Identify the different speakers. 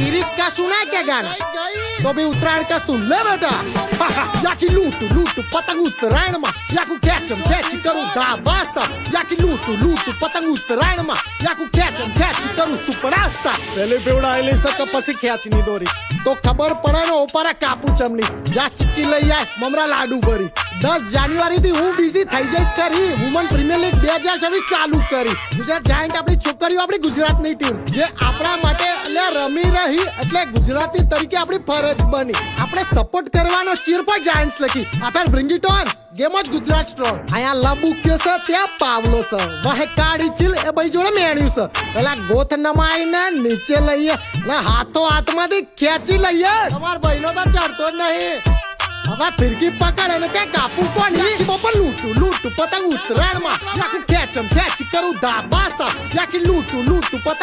Speaker 1: Iris का सुना है क्या गाना? तो भी उत्तरायण का सुन ले बेटा. याकी लूटू पतंग उत्तरायण में याकू खेचम खेची करूं धाबासा. याकी लूटू पतंग उत्तरायण में याकू खेचम खेची करूं सुपड़ासा. पहले बेवड़ा आइले सक पसी खेचनी दोरी तो खबर પડે ને ઓપારા કાપુ ચમની. જા ચીક્કી લઈ આય મમરા લાડુ ભરી. 10 જાન્યુઆરી થી હું બિઝી થઈ જઈશ કરી. વુમન પ્રીમિયર લીગ 2026 ચાલુ કરી. ગુજરાત જાયન્ટ આપણી છોકરીઓ આપણી ગુજરાતની ટીમ જે આપણા માટે એટલે રમી રહી એટલે ગુજરાતી તરીકે આપણી ફરજ બની. આપણે સપોર્ટ કરવાનો ચીર પર જાયન્ટ્સ લખી. આપણે bring it on game of Gujarat strong. અહીંયા લબુક્યો છે ત્યાં પાવલો છે. વાહે કાળી ચીલ એ ભાઈ જોડે મેણ્યું છે. પેલા ગોથ નમાઈને નીચે લઈએ ને હાથો હાથમાંથી ખેંચી લઈએ. તમાર ભાઈનો તો ચડતો જ નહીં. હવે ફિરકી પકડ અને કે કાપુ કોની બપર લૂટુ પતંગ ઉત્તરાયણમાં યાકુ ખેચમ ખેચી કરું ધાબાસા. યાકી લૂટુ પતંગ